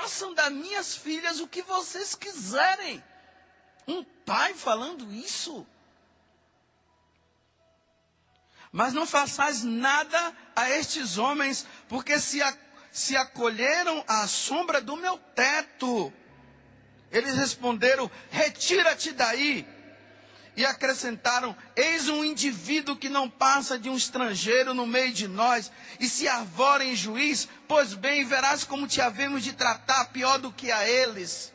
façam das minhas filhas o que vocês quiserem. Um pai falando isso? Mas não façais nada a estes homens, porque se acolheram à sombra do meu teto. Eles responderam: retira-te daí. E acrescentaram: eis um indivíduo que não passa de um estrangeiro no meio de nós, e se arvora em juiz, pois bem, verás como te havemos de tratar pior do que a eles.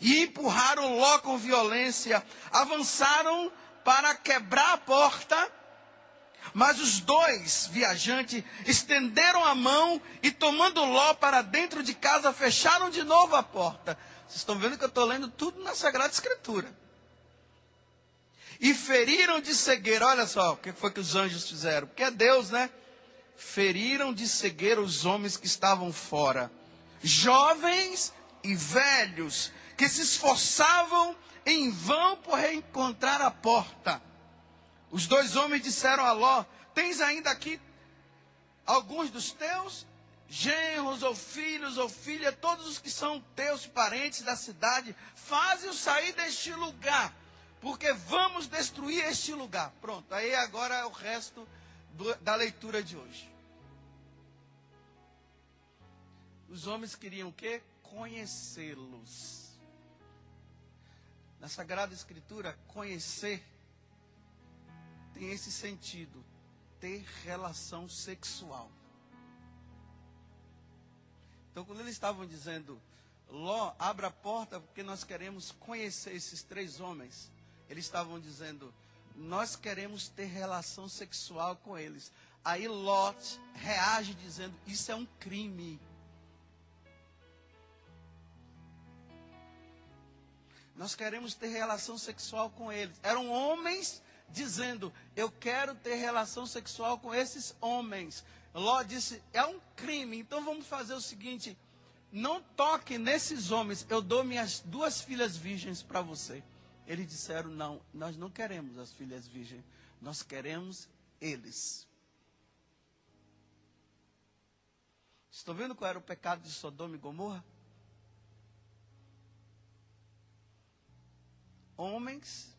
E empurraram Ló com violência, avançaram para quebrar a porta, mas os dois viajantes estenderam a mão e, tomando Ló para dentro de casa, fecharam de novo a porta. Vocês estão vendo que eu estou lendo tudo na Sagrada Escritura. E feriram de cegueira, olha só o que foi que os anjos fizeram, porque é Deus, né? Feriram de cegueira os homens que estavam fora, jovens e velhos, que se esforçavam em vão por reencontrar a porta. Os dois homens disseram a Ló: tens ainda aqui alguns dos teus genros, ou filhos, ou filha, todos os que são teus parentes da cidade, faze-os sair deste lugar, porque vamos destruir este lugar. Pronto, aí agora é o resto da leitura de hoje. Os homens queriam o quê? Conhecê-los. Na Sagrada Escritura, conhecer tem esse sentido, ter relação sexual. Então, quando eles estavam dizendo: Ló, abra a porta porque nós queremos conhecer esses três homens, eles estavam dizendo: nós queremos ter relação sexual com eles. Aí Ló reage dizendo: isso é um crime. Nós queremos ter relação sexual com eles. Eram homens dizendo: eu quero ter relação sexual com esses homens. Ló disse: é um crime, então vamos fazer o seguinte: não toque nesses homens, eu dou minhas 2 filhas virgens para você. Eles disseram: não, nós não queremos as filhas virgens, nós queremos eles. Estão vendo qual era o pecado de Sodoma e Gomorra? Homens,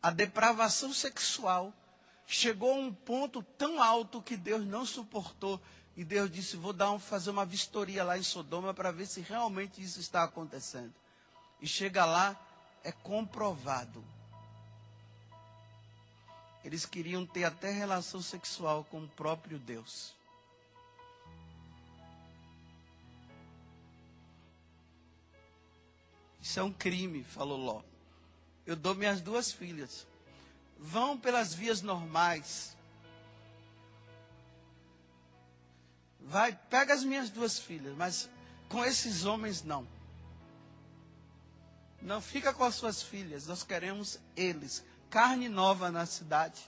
a depravação sexual chegou a um ponto tão alto que Deus não suportou. E Deus disse: vou fazer uma vistoria lá em Sodoma para ver se realmente isso está acontecendo. E chega lá, é comprovado. Eles queriam ter até relação sexual com o próprio Deus. Isso é um crime, falou Ló. Eu dou minhas 2 filhas. Vão pelas vias normais. Vai, pega as minhas 2 filhas, mas com esses homens não. Não fica com as suas filhas, nós queremos eles. Carne nova na cidade.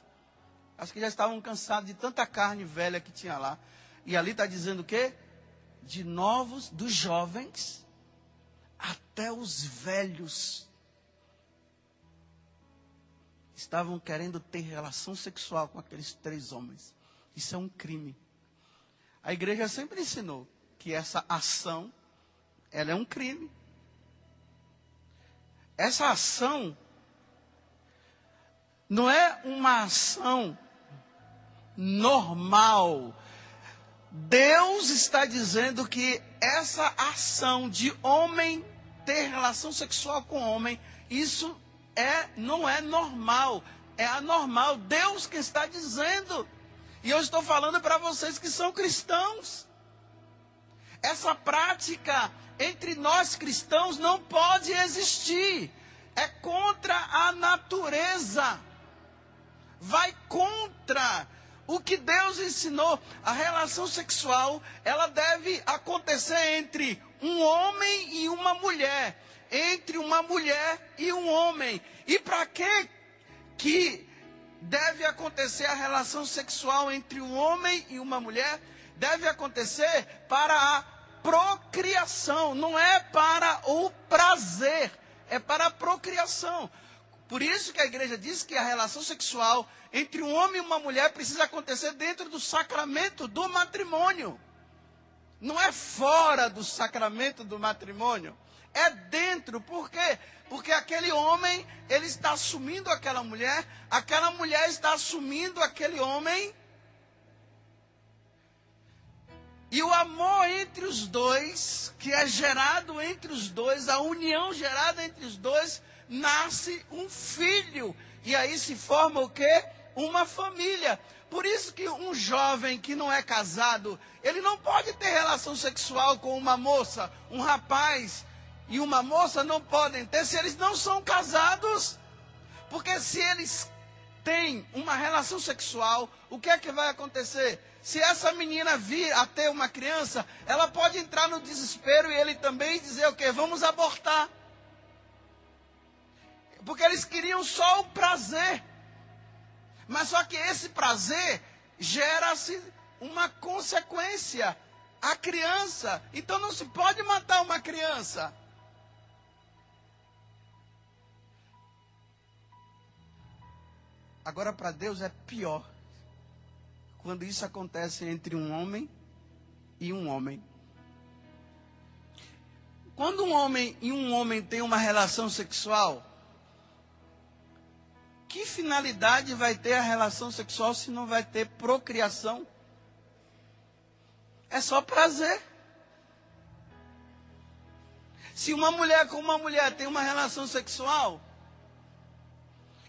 Acho que já estavam cansados de tanta carne velha que tinha lá. E ali está dizendo o quê? De novos, dos jovens, até os velhos. Estavam querendo ter relação sexual com aqueles 3 homens. Isso é um crime. A igreja sempre ensinou que essa ação, ela é um crime. Essa ação não é uma ação normal. Deus está dizendo que essa ação de homem ter relação sexual com homem, isso não é normal, é anormal. Deus que está dizendo. E eu estou falando para vocês que são cristãos. Essa prática entre nós cristãos não pode existir. É contra a natureza. Vai contra o que Deus ensinou. A relação sexual, ela deve acontecer entre um homem e uma mulher. Entre uma mulher e um homem. E para que deve acontecer a relação sexual entre um homem e uma mulher? Deve acontecer para a procriação. Não é para o prazer, é para a procriação. Por isso que a igreja diz que a relação sexual entre um homem e uma mulher precisa acontecer dentro do sacramento do matrimônio. Não é fora do sacramento do matrimônio. É dentro. Por quê? Porque aquele homem, ele está assumindo aquela mulher está assumindo aquele homem. E o amor entre os dois, que é gerado entre os dois, a união gerada entre os dois, nasce um filho. E aí se forma o quê? Uma família. Por isso que um jovem que não é casado, ele não pode ter relação sexual com uma moça. Um rapaz e uma moça não podem ter se eles não são casados. Porque se eles têm uma relação sexual, o que é que vai acontecer? Se essa menina vir a ter uma criança, ela pode entrar no desespero e ele também dizer o quê? Vamos abortar. Porque eles queriam só o prazer. Mas só que esse prazer gera-se uma consequência. A criança. Então não se pode matar uma criança. Agora para Deus é pior. Quando isso acontece entre um homem e um homem. Quando um homem e um homem têm uma relação sexual, que finalidade vai ter a relação sexual se não vai ter procriação? É só prazer. Se uma mulher com uma mulher tem uma relação sexual,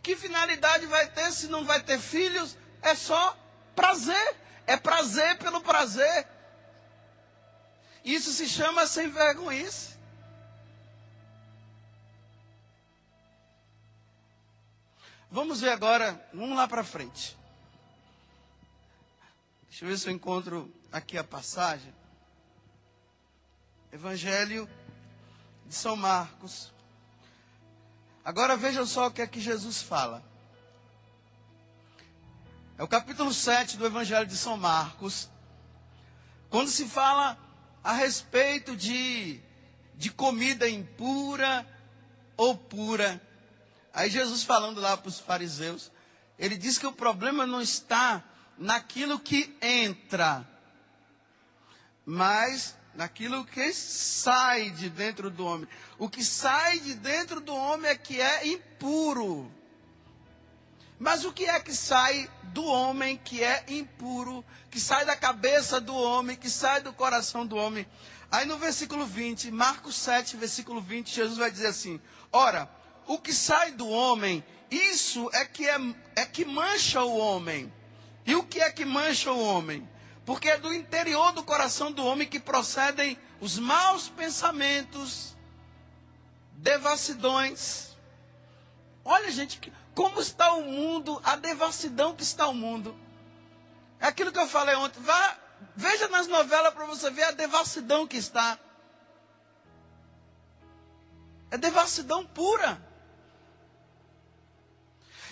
que finalidade vai ter se não vai ter filhos? É só prazer. É prazer pelo prazer. Isso se chama sem vergonhice. Vamos ver agora, vamos lá para frente. Deixa eu ver se eu encontro aqui a passagem. Evangelho de São Marcos. Agora vejam só o que é que Jesus fala. É o capítulo 7 do Evangelho de São Marcos. Quando se fala a respeito de comida impura ou pura. Aí Jesus falando lá para os fariseus, ele diz que o problema não está naquilo que entra, mas naquilo que sai de dentro do homem. O que sai de dentro do homem é que é impuro. Mas o que é que sai do homem que é impuro, que sai da cabeça do homem, que sai do coração do homem? Aí no versículo 20, Marcos 7, versículo 20, Jesus vai dizer assim: ora, o que sai do homem, isso é que mancha o homem. E o que é que mancha o homem? Porque é do interior do coração do homem que procedem os maus pensamentos, devassidões. Olha, gente, como está o mundo, a devassidão que está o mundo. É aquilo que eu falei ontem. Veja nas novelas para você ver a devassidão que está. É devassidão pura.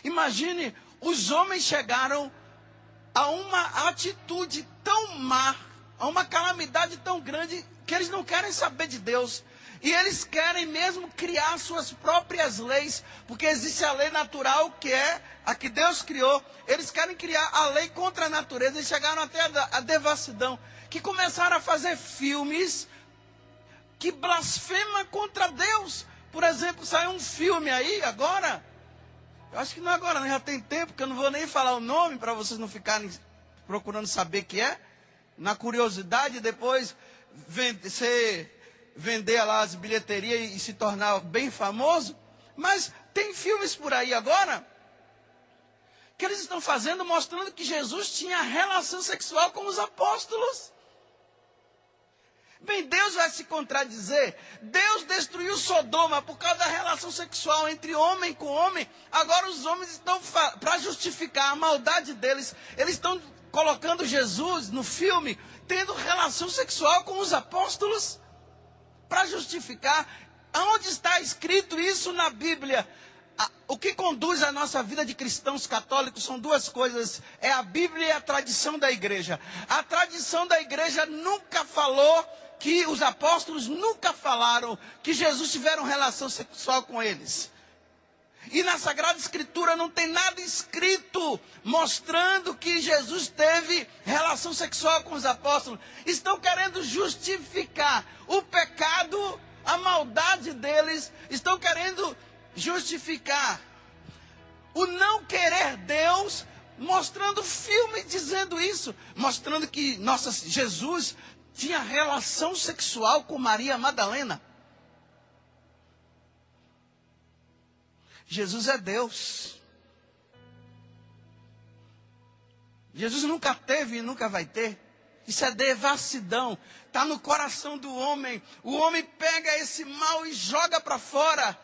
Imagine, os homens chegaram a uma atitude tão má, a uma calamidade tão grande, que eles não querem saber de Deus. E eles querem mesmo criar suas próprias leis, porque existe a lei natural, que é a que Deus criou. Eles querem criar a lei contra a natureza, e chegaram até a devassidão, que começaram a fazer filmes que blasfemam contra Deus. Por exemplo, saiu um filme aí agora, eu acho que não agora, já tem tempo, que eu não vou nem falar o nome, para vocês não ficarem procurando saber o que é. Na curiosidade, depois vender lá as bilheterias e se tornar bem famoso. Mas tem filmes por aí agora, que eles estão fazendo, mostrando que Jesus tinha relação sexual com os apóstolos. Bem, Deus vai se contradizer. Deus destruiu Sodoma por causa da relação sexual entre homem com homem. Agora os homens estão, para justificar a maldade deles, eles estão colocando Jesus no filme, tendo relação sexual com os apóstolos, para justificar. Aonde está escrito isso na Bíblia? O que conduz a nossa vida de cristãos católicos são duas coisas: é a Bíblia e a tradição da igreja. A tradição da igreja nunca falou que os apóstolos nunca falaram que Jesus tiveram relação sexual com eles. E na Sagrada Escritura não tem nada escrito mostrando que Jesus teve relação sexual com os apóstolos. Estão querendo justificar o pecado, a maldade deles. Estão querendo justificar o não querer Deus, mostrando filme dizendo isso. Mostrando que Jesus tinha relação sexual com Maria Madalena. Jesus é Deus. Jesus nunca teve e nunca vai ter. Isso é devassidão. Está no coração do homem. O homem pega esse mal e joga para fora.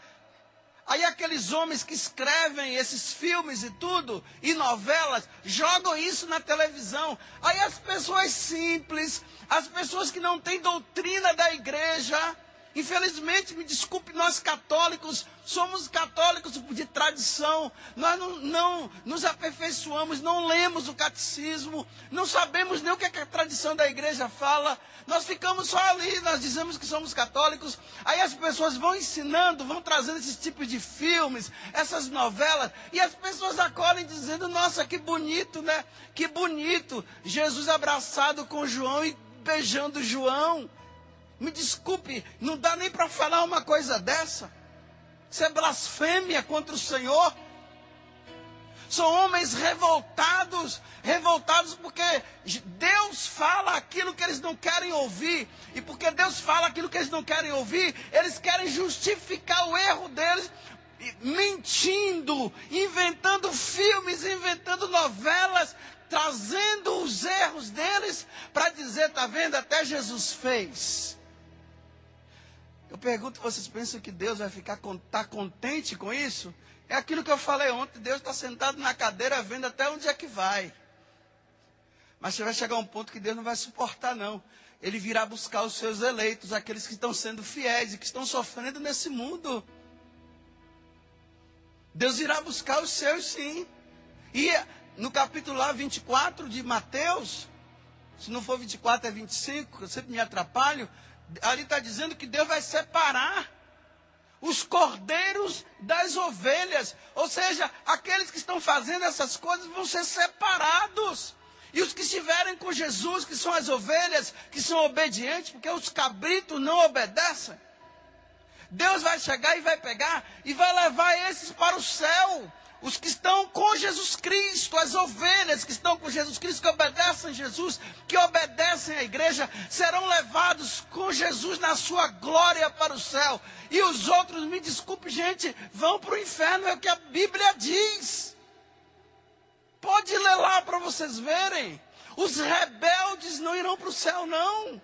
Aí aqueles homens que escrevem esses filmes e tudo, e novelas, jogam isso na televisão. Aí as pessoas simples, as pessoas que não têm doutrina da igreja, infelizmente, me desculpe, nós católicos, somos católicos de tradição, nós não nos aperfeiçoamos, não lemos o catecismo, não sabemos nem o que a tradição da igreja fala, nós ficamos só ali, nós dizemos que somos católicos, aí as pessoas vão ensinando, vão trazendo esses tipos de filmes, essas novelas, e as pessoas acolhem dizendo, nossa, que bonito, né? Que bonito, Jesus abraçado com João e beijando João. Me desculpe, não dá nem para falar uma coisa dessa. Isso é blasfêmia contra o Senhor. São homens revoltados porque Deus fala aquilo que eles não querem ouvir. E porque Deus fala aquilo que eles não querem ouvir, eles querem justificar o erro deles, mentindo, inventando filmes, inventando novelas, trazendo os erros deles para dizer, está vendo, até Jesus fez. Eu pergunto, vocês pensam que Deus vai tá contente com isso? É aquilo que eu falei ontem, Deus está sentado na cadeira vendo até onde é que vai. Mas você vai chegar a um ponto que Deus não vai suportar não. Ele virá buscar os seus eleitos, aqueles que estão sendo fiéis e que estão sofrendo nesse mundo. Deus irá buscar os seus sim. E no capítulo lá 24 de Mateus, se não for 24 é 25, eu sempre me atrapalho, ali está dizendo que Deus vai separar os cordeiros das ovelhas. Ou seja, aqueles que estão fazendo essas coisas vão ser separados. E os que estiverem com Jesus, que são as ovelhas, que são obedientes, porque os cabritos não obedecem. Deus vai chegar e vai pegar e vai levar esses para o céu. Os que estão com Jesus Cristo, as ovelhas que estão com Jesus Cristo, que obedecem a Jesus, que obedecem à igreja, serão levados com Jesus na sua glória para o céu. E os outros, me desculpe gente, vão para o inferno, é o que a Bíblia diz. Pode ler lá para vocês verem. Os rebeldes não irão para o céu não.